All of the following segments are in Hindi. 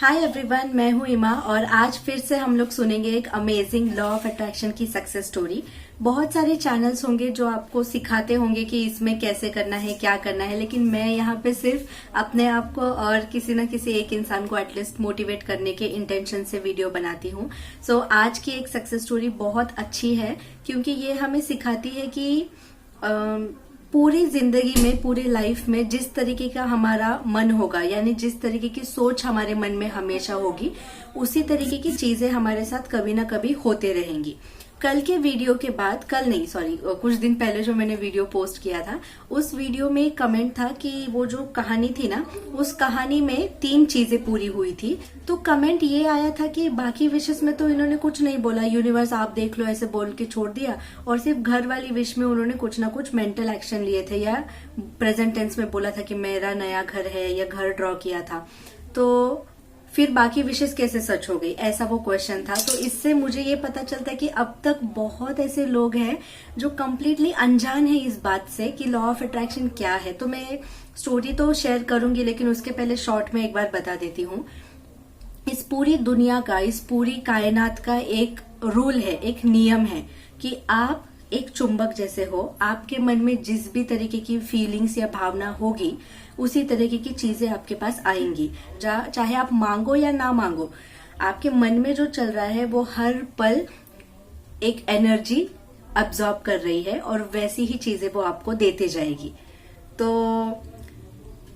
हाय एवरीवन, मैं हूं इमा और आज फिर से हम लोग सुनेंगे एक अमेजिंग लॉ ऑफ अट्रैक्शन की सक्सेस स्टोरी। बहुत सारे चैनल्स होंगे जो आपको सिखाते होंगे कि इसमें कैसे करना है, क्या करना है, लेकिन मैं यहाँ पे सिर्फ अपने आप को और किसी न किसी एक इंसान को एटलीस्ट मोटिवेट करने के इंटेंशन से वीडियो बनाती हूँ। सो आज की एक सक्सेस स्टोरी बहुत अच्छी है क्योंकि ये हमें सिखाती है कि पूरी जिंदगी में, पूरी लाइफ में जिस तरीके का हमारा मन होगा, यानी जिस तरीके की सोच हमारे मन में हमेशा होगी, उसी तरीके की चीजें हमारे साथ कभी ना कभी होते रहेंगी। कल के वीडियो के बाद, कल नहीं सॉरी, कुछ दिन पहले जो मैंने वीडियो पोस्ट किया था, उस वीडियो में एक कमेंट था कि वो जो कहानी थी ना, उस कहानी में 3 चीजें पूरी हुई थी। तो कमेंट ये आया था कि बाकी विशेष में तो इन्होंने कुछ नहीं बोला, यूनिवर्स आप देख लो ऐसे बोल के छोड़ दिया, और सिर्फ घर वाली विश में उन्होंने कुछ ना कुछ मेंटल एक्शन लिए थे या प्रेजेंट टेंस में बोला था कि मेरा नया घर है या घर ड्रॉ किया था। तो फिर बाकी विशेष कैसे सच हो गई, ऐसा वो क्वेश्चन था। तो इससे मुझे ये पता चलता है कि अब तक बहुत ऐसे लोग हैं जो कम्प्लीटली अनजान है इस बात से कि लॉ ऑफ अट्रैक्शन क्या है। तो मैं स्टोरी तो शेयर करूंगी, लेकिन उसके पहले शॉर्ट में एक बार बता देती हूँ। इस पूरी दुनिया का, इस पूरी कायनात का एक रूल है, एक नियम है कि आप एक चुंबक जैसे हो। आपके मन में जिस भी तरीके की फीलिंग्स या भावना होगी, उसी तरीके की चीजें आपके पास आएंगी। चाहे आप मांगो या ना मांगो, आपके मन में जो चल रहा है वो हर पल एक एनर्जी अब्सॉर्ब कर रही है और वैसी ही चीजें वो आपको देते जाएगी। तो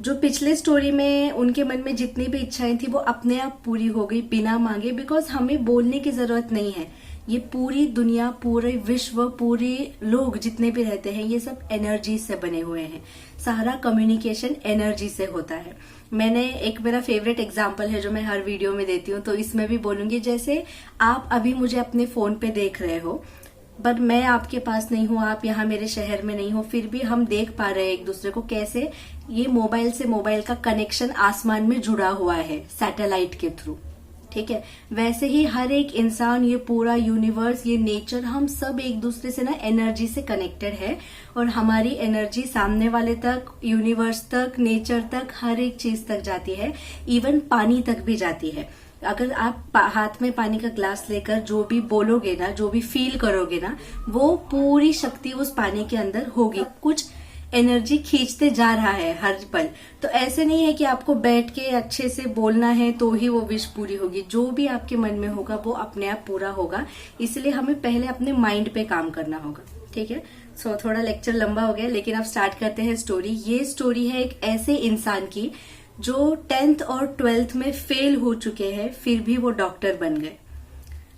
जो पिछले स्टोरी में उनके मन में जितनी भी इच्छाएं थी वो अपने आप पूरी हो गई बिना मांगे, बिकॉज हमें बोलने की जरूरत नहीं है। ये पूरी दुनिया, पूरे विश्व, पूरे लोग जितने भी रहते हैं, ये सब एनर्जी से बने हुए हैं। सारा कम्युनिकेशन एनर्जी से होता है। मैंने एक, मेरा फेवरेट एग्जाम्पल है जो मैं हर वीडियो में देती हूँ, तो इसमें भी बोलूंगी। जैसे आप अभी मुझे अपने फोन पे देख रहे हो, बट मैं आपके पास नहीं हूँ, आप यहाँ मेरे शहर में नहीं हो, फिर भी हम देख पा रहे हैं एक दूसरे को। कैसे? ये मोबाइल से मोबाइल का कनेक्शन आसमान में जुड़ा हुआ है सैटेलाइट के थ्रू, ठीक है। वैसे ही हर एक इंसान, ये पूरा यूनिवर्स, ये नेचर, हम सब एक दूसरे से ना एनर्जी से कनेक्टेड है, और हमारी एनर्जी सामने वाले तक, यूनिवर्स तक, नेचर तक, हर एक चीज तक जाती है। इवन पानी तक भी जाती है। अगर आप हाथ में पानी का ग्लास लेकर जो भी बोलोगे ना, जो भी फील करोगे ना, वो पूरी शक्ति उस पानी के अंदर होगी। कुछ एनर्जी खींचते जा रहा है हर पल। तो ऐसे नहीं है कि आपको बैठ के अच्छे से बोलना है तो ही वो विश पूरी होगी। जो भी आपके मन में होगा वो अपने आप पूरा होगा। इसलिए हमें पहले अपने माइंड पे काम करना होगा, ठीक है। सो थोड़ा लेक्चर लंबा हो गया, लेकिन अब स्टार्ट करते हैं स्टोरी। ये स्टोरी है एक ऐसे इंसान की जो 10th और 12th में फेल हो चुके हैं, फिर भी वो डॉक्टर बन गए।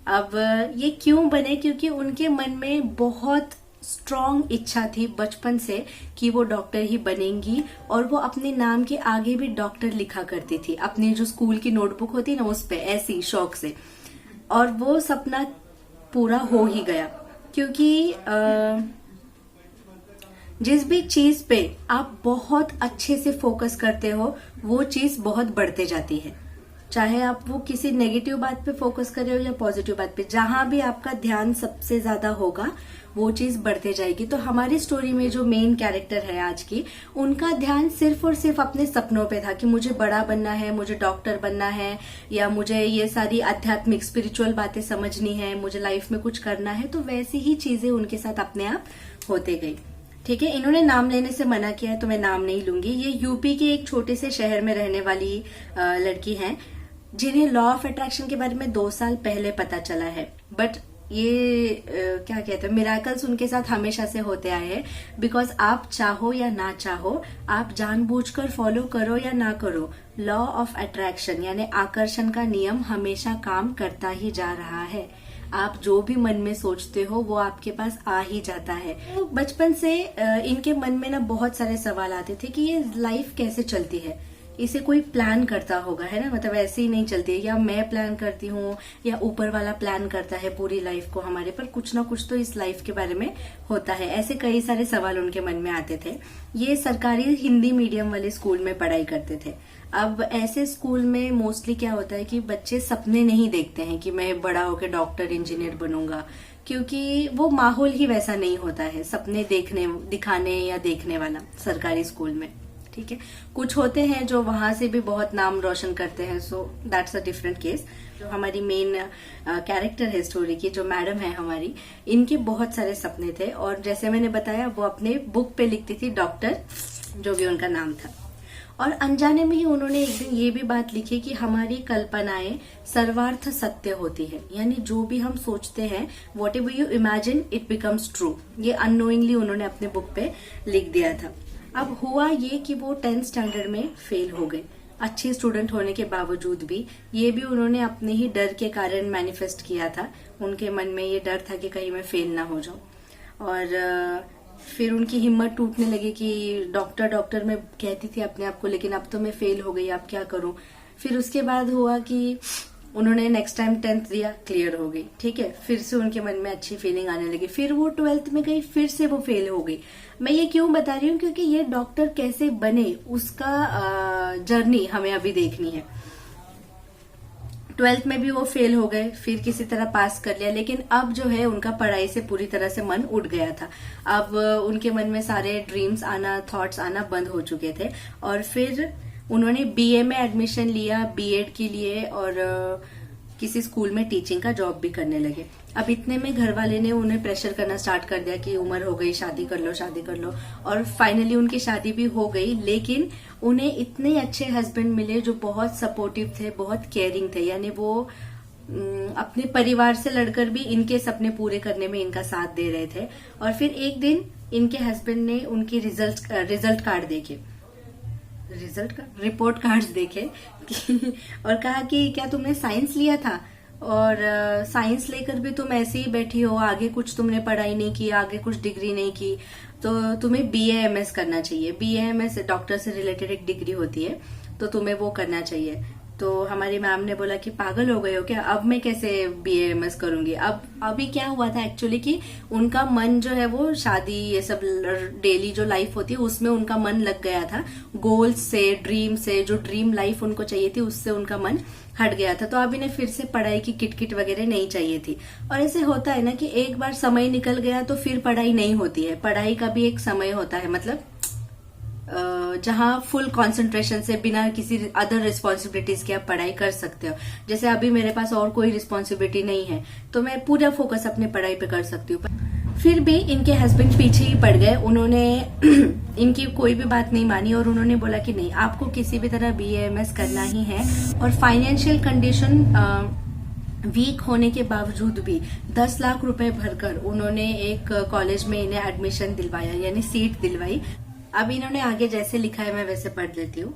अब ये क्यों बने? क्योंकि उनके मन में बहुत स्ट्रॉन्ग इच्छा थी बचपन से कि वो डॉक्टर ही बनेंगी, और वो अपने नाम के आगे भी डॉक्टर लिखा करती थी। अपनी जो स्कूल की नोटबुक होती ना, उस पे ऐसी शौक से। और वो सपना पूरा हो ही गया, क्योंकि जिस भी चीज पे आप बहुत अच्छे से फोकस करते हो, वो चीज बहुत बढ़ते जाती है। चाहे आप वो किसी नेगेटिव बात पे फोकस कर रहे हो या पॉजिटिव बात पे, जहां भी आपका ध्यान सबसे ज्यादा होगा वो चीज बढ़ते जाएगी। तो हमारी स्टोरी में जो मेन कैरेक्टर है आज की, उनका ध्यान सिर्फ और सिर्फ अपने सपनों पे था कि मुझे बड़ा बनना है, मुझे डॉक्टर बनना है, या मुझे ये सारी आध्यात्मिक स्पिरिचुअल बातें समझनी है, मुझे लाइफ में कुछ करना है। तो वैसी ही चीजें उनके साथ अपने आप होते गई, ठीक है। इन्होंने नाम लेने से मना किया है तो मैं नाम नहीं लूंगी। ये यूपी के एक छोटे से शहर में रहने वाली लड़की है, जिन्हें लॉ ऑफ अट्रैक्शन के बारे में 2 साल पहले पता चला है। बट ये क्या कहते हैं, मिराकल्स उनके साथ हमेशा से होते आए हैं। बिकॉज आप चाहो या ना चाहो, आप जानबूझकर फॉलो करो या ना करो, लॉ ऑफ अट्रैक्शन यानी आकर्षण का नियम हमेशा काम करता ही जा रहा है। आप जो भी मन में सोचते हो वो आपके पास आ ही जाता है। तो बचपन से इनके मन में ना बहुत सारे सवाल आते थे कि ये लाइफ कैसे चलती है, इसे कोई प्लान करता होगा, है ना। मतलब ऐसे ही नहीं चलती है, या मैं प्लान करती हूँ या ऊपर वाला प्लान करता है पूरी लाइफ को हमारे पर। कुछ ना कुछ तो इस लाइफ के बारे में होता है। ऐसे कई सारे सवाल उनके मन में आते थे। ये सरकारी हिंदी मीडियम वाले स्कूल में पढ़ाई करते थे। अब ऐसे स्कूल में मोस्टली क्या होता है कि बच्चे सपने नहीं देखते हैं कि मैं बड़ा होकर डॉक्टर, इंजीनियर बनूंगा, क्योंकि वो माहौल ही वैसा नहीं होता है सपने दिखाने या देखने वाला सरकारी स्कूल में, ठीक है। कुछ होते हैं जो वहां से भी बहुत नाम रोशन करते हैं, so that's a different case. जो हमारी मेन कैरेक्टर है स्टोरी की, जो मैडम है हमारी, इनके बहुत सारे सपने थे और जैसे मैंने बताया वो अपने बुक पे लिखती थी डॉक्टर, जो भी उनका नाम था। और अनजाने में ही उन्होंने एक दिन ये भी बात लिखी कि हमारी कल्पनाएं सर्वार्थ सत्य होती है, यानी जो भी हम सोचते हैं, what ever you imagine it becomes true. ये अननोइंगली उन्होंने अपने बुक पे लिख दिया था। अब हुआ ये कि वो 10th स्टैंडर्ड में फेल हो गए, अच्छे स्टूडेंट होने के बावजूद भी। ये भी उन्होंने अपने ही डर के कारण मैनिफेस्ट किया था। उनके मन में ये डर था कि कहीं मैं फेल ना हो जाऊं। और फिर उनकी हिम्मत टूटने लगी कि डॉक्टर डॉक्टर मैं कहती थी अपने आप को, लेकिन अब तो मैं फेल हो गई, अब क्या करूं। फिर उसके बाद हुआ कि उन्होंने नेक्स्ट टाइम 10th दिया, क्लियर हो गई, ठीक है। फिर से उनके मन में अच्छी फीलिंग आने लगी। फिर वो 12th में गई, फिर से वो फेल हो गई। मैं ये क्यों बता रही हूँ, क्योंकि ये डॉक्टर कैसे बने उसका जर्नी हमें अभी देखनी है। 12th में भी वो फेल हो गए, फिर किसी तरह पास कर लिया, लेकिन अब जो है उनका पढ़ाई से पूरी तरह से मन उठ गया था। अब उनके मन में सारे ड्रीम्स आना, थॉट्स आना बंद हो चुके थे। और फिर उन्होंने बीए में एडमिशन लिया, बीएड के लिए, और किसी स्कूल में टीचिंग का जॉब भी करने लगे। अब इतने में घर वाले ने उन्हें प्रेशर करना स्टार्ट कर दिया कि उम्र हो गई, शादी कर लो, शादी कर लो। और फाइनली उनकी शादी भी हो गई, लेकिन उन्हें इतने अच्छे हस्बैंड मिले जो बहुत सपोर्टिव थे, बहुत केयरिंग थे। यानी वो अपने परिवार से लड़कर भी इनके सपने पूरे करने में इनका साथ दे रहे थे। और फिर एक दिन इनके हस्बैंड ने उनकी रिजल्ट कार्ड देखे, रिपोर्ट कार्ड्स देखे और कहा कि क्या तुमने साइंस लिया था, और साइंस लेकर भी तुम ऐसे ही बैठी हो, आगे कुछ तुमने पढ़ाई नहीं की, आगे कुछ डिग्री नहीं की, तो तुम्हें बीएएमएस करना चाहिए। बीएएमएस डॉक्टर से रिलेटेड एक डिग्री होती है, तो तुम्हें वो करना चाहिए। तो हमारी मैम ने बोला कि पागल हो गए हो क्या, अब मैं कैसे बीएएमएस करूंगी। अब अभी क्या हुआ था एक्चुअली कि उनका मन जो है वो शादी, ये सब डेली जो लाइफ होती है उसमें उनका मन लग गया था। गोल्स से, ड्रीम से, जो ड्रीम लाइफ उनको चाहिए थी उससे उनका मन हट गया था। तो अब इन्हें फिर से पढ़ाई की किटकिट वगैरह नहीं चाहिए थी। और ऐसे होता है ना कि एक बार समय निकल गया तो फिर पढ़ाई नहीं होती है। पढ़ाई का भी एक समय होता है, मतलब जहां फुल कंसंट्रेशन से, बिना किसी अदर रिस्पॉन्सिबिलिटीज के आप पढ़ाई कर सकते हो। जैसे अभी मेरे पास और कोई रिस्पॉन्सिबिलिटी नहीं है तो मैं पूरा फोकस अपने पढ़ाई पे कर सकती हूँ। फिर भी इनके हस्बैंड पीछे ही पड़ गए, उन्होंने इनकी कोई भी बात नहीं मानी और उन्होंने बोला कि नहीं, आपको किसी भी तरह बीएएमएस करना ही है। और फाइनेंशियल कंडीशन वीक होने के बावजूद भी 10 लाख रुपए भरकर उन्होंने एक कॉलेज में इन्हें एडमिशन दिलवाया, यानी सीट दिलवाई। अब इन्होंने आगे जैसे लिखा है मैं वैसे पढ़ लेती हूँ।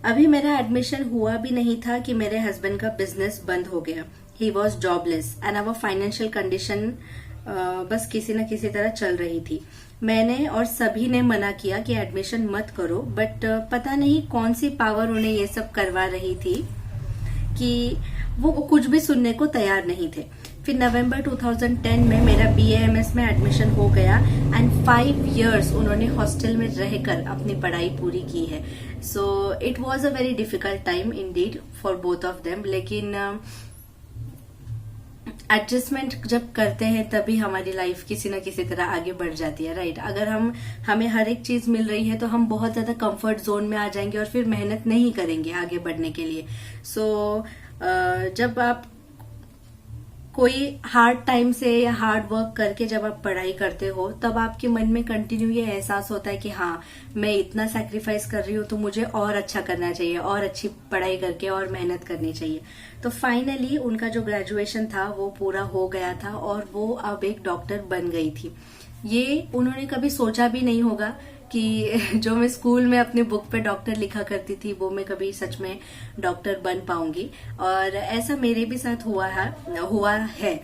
अभी मेरा एडमिशन हुआ भी नहीं था कि मेरे हस्बैंड का बिजनेस बंद हो गया। He was jobless and our financial condition बस किसी न किसी तरह चल रही थी। मैंने और सभी ने मना किया कि एडमिशन मत करो, बट पता नहीं कौन सी पावर उन्हें ये सब करवा रही थी कि वो कुछ भी सुनने को तैयार नहीं थे। फिर नवंबर 2010 में मेरा बीएएमएस में एडमिशन हो गया एंड 5 इयर्स उन्होंने हॉस्टल में रहकर अपनी पढ़ाई पूरी की है। So it was a very difficult time Indeed for both of them. लेकिन एडजस्टमेंट जब करते हैं तभी हमारी लाइफ किसी न किसी तरह आगे बढ़ जाती है, राइट। अगर हमें हर एक चीज मिल रही है तो हम बहुत ज्यादा कंफर्ट जोन में आ जाएंगे और फिर मेहनत नहीं करेंगे आगे बढ़ने के लिए। सो जब आप कोई हार्ड टाइम से या हार्ड वर्क करके जब आप पढ़ाई करते हो तब आपके मन में कंटिन्यू ये एहसास होता है कि हाँ, मैं इतना सैक्रिफाइस कर रही हूँ तो मुझे और अच्छा करना चाहिए, और अच्छी पढ़ाई करके और मेहनत करनी चाहिए। तो फाइनली उनका जो ग्रेजुएशन था वो पूरा हो गया था और वो अब एक डॉक्टर बन गई थी। ये उन्होंने कभी सोचा भी नहीं होगा कि जो मैं स्कूल में अपने बुक पे डॉक्टर लिखा करती थी वो मैं कभी सच में डॉक्टर बन पाऊंगी। और ऐसा मेरे भी साथ हुआ है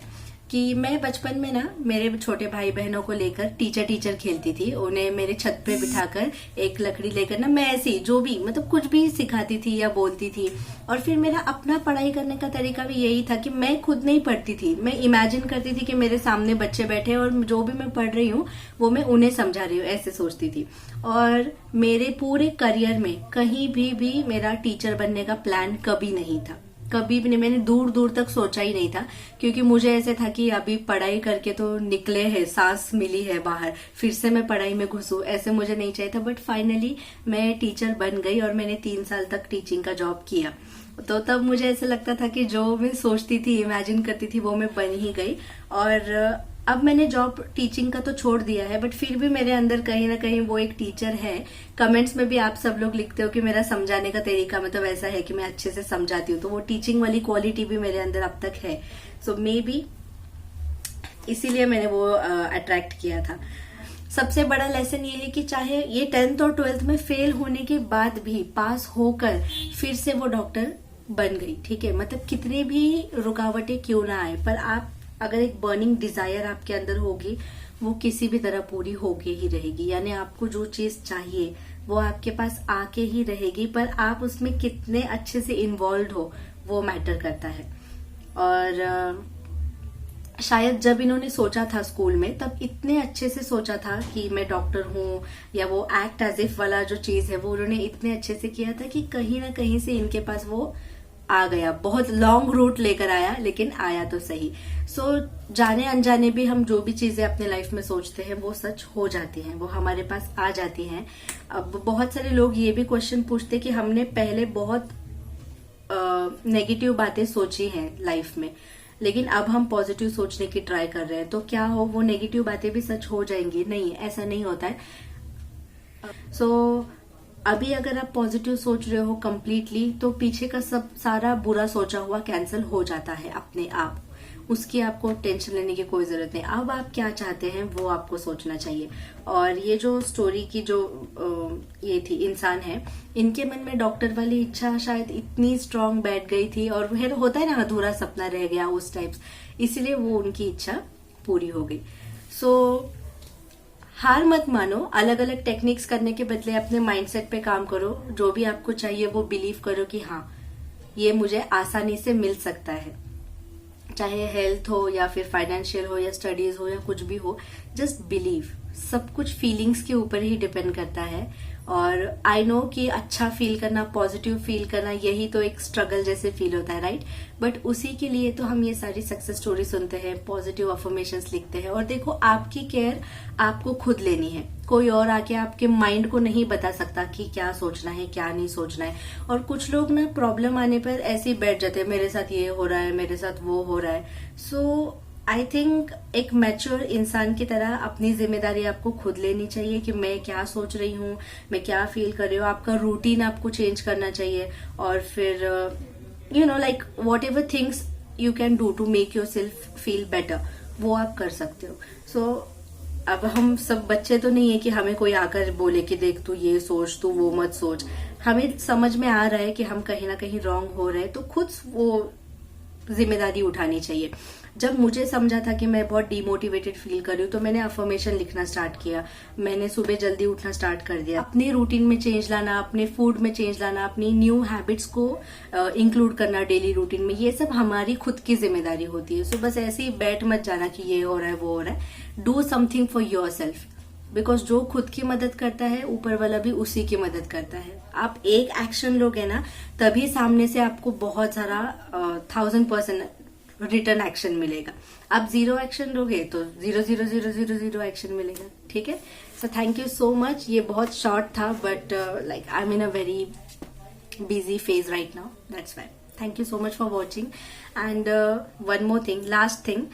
कि मैं बचपन में ना मेरे छोटे भाई बहनों को लेकर टीचर खेलती थी। उन्हें मेरे छत पे बिठाकर एक लकड़ी लेकर ना मैं ऐसे जो भी मतलब कुछ भी सिखाती थी या बोलती थी। और फिर मेरा अपना पढ़ाई करने का तरीका भी यही था कि मैं खुद नहीं पढ़ती थी, मैं इमेजिन करती थी कि मेरे सामने बच्चे बैठे और जो भी मैं पढ़ रही हूँ वो मैं उन्हें समझा रही हूँ, ऐसे सोचती थी। और मेरे पूरे करियर में कहीं भी मेरा टीचर बनने का प्लान कभी नहीं था। कभी भी नहीं, मैंने दूर दूर तक सोचा ही नहीं था, क्योंकि मुझे ऐसे था कि अभी पढ़ाई करके तो निकले हैं, सांस मिली है बाहर, फिर से मैं पढ़ाई में घुसूं, ऐसे मुझे नहीं चाहिए था। बट फाइनली मैं टीचर बन गई और मैंने 3 साल तक टीचिंग का जॉब किया। तो तब मुझे ऐसा लगता था कि जो मैं सोचती थी, इमेजिन करती थी, वो मैं बन ही गई। और अब मैंने जॉब टीचिंग का तो छोड़ दिया है, बट फिर भी मेरे अंदर कहीं ना कहीं वो एक टीचर है। कमेंट्स में भी आप सब लोग लिखते हो कि मेरा समझाने का तरीका मतलब ऐसा है कि मैं अच्छे से समझाती हूँ, तो वो टीचिंग वाली क्वालिटी भी मेरे अंदर अब तक है। सो मे बी इसीलिए मैंने वो अट्रैक्ट किया था। सबसे बड़ा लेसन ये है कि चाहे ये 10th और 12th में फेल होने के बाद भी पास होकर फिर से वो डॉक्टर बन गई, ठीक है। मतलब कितनी भी रुकावटें क्यों ना आए, पर आप अगर एक बर्निंग डिजायर आपके अंदर होगी, वो किसी भी तरह पूरी होके ही रहेगी। यानी आपको जो चीज चाहिए वो आपके पास आके ही रहेगी, पर आप उसमें कितने अच्छे से इन्वॉल्व हो वो मैटर करता है। और शायद जब इन्होंने सोचा था स्कूल में, तब इतने अच्छे से सोचा था कि मैं डॉक्टर हूं, या वो एक्ट एज इफ वाला जो चीज है वो उन्होंने इतने अच्छे से किया था कि कहीं ना कहीं से इनके पास वो आ गया। बहुत लॉन्ग रूट लेकर आया, लेकिन आया तो सही। सो जाने अनजाने भी हम जो भी चीजें अपने लाइफ में सोचते हैं वो सच हो जाती हैं, वो हमारे पास आ जाती हैं। अब बहुत सारे लोग ये भी क्वेश्चन पूछते कि हमने पहले बहुत नेगेटिव बातें सोची हैं लाइफ में, लेकिन अब हम पॉजिटिव सोचने की ट्राई कर रहे हैं, तो क्या हो वो नेगेटिव बातें भी सच हो जाएंगी? नहीं, ऐसा नहीं होता है। सो अभी अगर आप पॉजिटिव सोच रहे हो कंप्लीटली, तो पीछे का सब सारा बुरा सोचा हुआ कैंसिल हो जाता है अपने आप। उसकी आपको टेंशन लेने की कोई जरूरत नहीं। अब आप क्या चाहते हैं वो आपको सोचना चाहिए। और ये जो स्टोरी की जो ये थी इंसान है, इनके मन में डॉक्टर वाली इच्छा शायद इतनी स्ट्रांग बैठ गई थी, और फिर होता है ना अधूरा सपना रह गया उस टाइप्स, इसलिए वो उनकी इच्छा पूरी हो गई। सो हार मत मानो, अलग अलग टेक्निक्स करने के बदले अपने माइंडसेट पे काम करो। जो भी आपको चाहिए वो बिलीव करो कि हाँ ये मुझे आसानी से मिल सकता है, चाहे हेल्थ हो या फिर फाइनेंशियल हो या स्टडीज हो या कुछ भी हो। Just believe. सब कुछ फीलिंग्स के ऊपर ही डिपेंड करता है। और आई नो कि अच्छा फील करना, पॉजिटिव फील करना, यही तो एक स्ट्रगल जैसे फील होता है, राइट। बट उसी के लिए तो हम ये सारी सक्सेस स्टोरी सुनते हैं, पॉजिटिव अफर्मेशंस लिखते हैं। और देखो, आपकी केयर आपको खुद लेनी है। कोई और आके आपके माइंड को नहीं बता सकता कि क्या सोचना है क्या नहीं सोचना है। और कुछ लोग ना प्रॉब्लम आने पर ऐसे ही बैठ जाते हैं, मेरे साथ ये हो रहा है, मेरे साथ वो हो रहा है। सो आई थिंक एक मैच्योर इंसान की तरह अपनी जिम्मेदारी आपको खुद लेनी चाहिए कि मैं क्या सोच रही हूँ, मैं क्या फील कर रही हूँ। आपका रूटीन आपको चेंज करना चाहिए, और फिर you know like whatever things you can do to make yourself feel better, वो आप कर सकते हो। सो अब हम सब बच्चे तो नहीं है कि हमें कोई आकर बोले कि देख तू ये सोच, तू वो मत सोच। हमें समझ में आ रहा है कि हम कहीं ना कहीं रॉन्ग हो रहे हैं, तो खुद वो जिम्मेदारी उठानी चाहिए। जब मुझे समझा था कि मैं बहुत डिमोटिवेटेड फील कर रही हूँ, तो मैंने अफर्मेशन लिखना स्टार्ट किया। मैंने सुबह जल्दी उठना स्टार्ट कर दिया। अपने रूटीन में चेंज लाना, अपने फूड में चेंज लाना, अपनी न्यू हैबिट्स को इंक्लूड करना डेली रूटीन में, ये सब हमारी खुद की जिम्मेदारी होती है। सो बस ऐसे ही बैठ मत जाना कि ये हो रहा है वो हो रहा है। Do something for your self, because जो खुद की मदद करता है ऊपर वाला भी उसी की मदद करता है। आप एक एक्शन लोगे ना, तभी सामने से आपको बहुत सारा 1000% रिटर्न एक्शन मिलेगा। आप 0 एक्शन लोगे तो 0 एक्शन मिलेगा, ठीक है। So thank you so much. ये बहुत शॉर्ट था, but like I am in a very busy phase right now, that's why. Thank you so much for watching. And one more thing, last thing,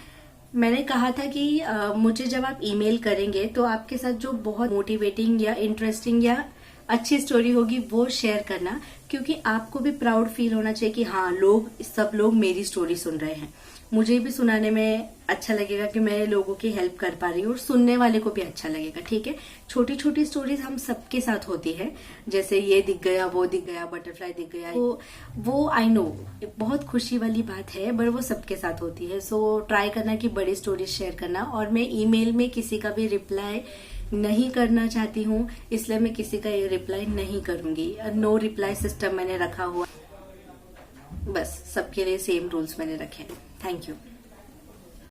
मैंने कहा था कि मुझे जब आप ईमेल करेंगे तो आपके साथ जो बहुत मोटिवेटिंग या इंटरेस्टिंग या अच्छी स्टोरी होगी वो शेयर करना, क्योंकि आपको भी प्राउड फील होना चाहिए कि हाँ सब लोग मेरी स्टोरी सुन रहे हैं। मुझे भी सुनाने में अच्छा लगेगा कि मैं लोगों की हेल्प कर पा रही हूँ, और सुनने वाले को भी अच्छा लगेगा, ठीक है। छोटी छोटी स्टोरीज हम सबके साथ होती है, जैसे ये दिख गया, वो दिख गया, बटरफ्लाई दिख गया, वो आई नो बहुत खुशी वाली बात है, बट वो सबके साथ होती है। सो ट्राई करना कि बड़ी स्टोरीज शेयर करना। और मैं ईमेल में किसी का भी रिप्लाई नहीं करना चाहती हूँ, इसलिए मैं किसी का रिप्लाई नहीं करूंगी। नो रिप्लाई सिस्टम मैंने रखा हुआ, बस सबके लिए सेम रूल्स मैंने रखे हैं। Thank you.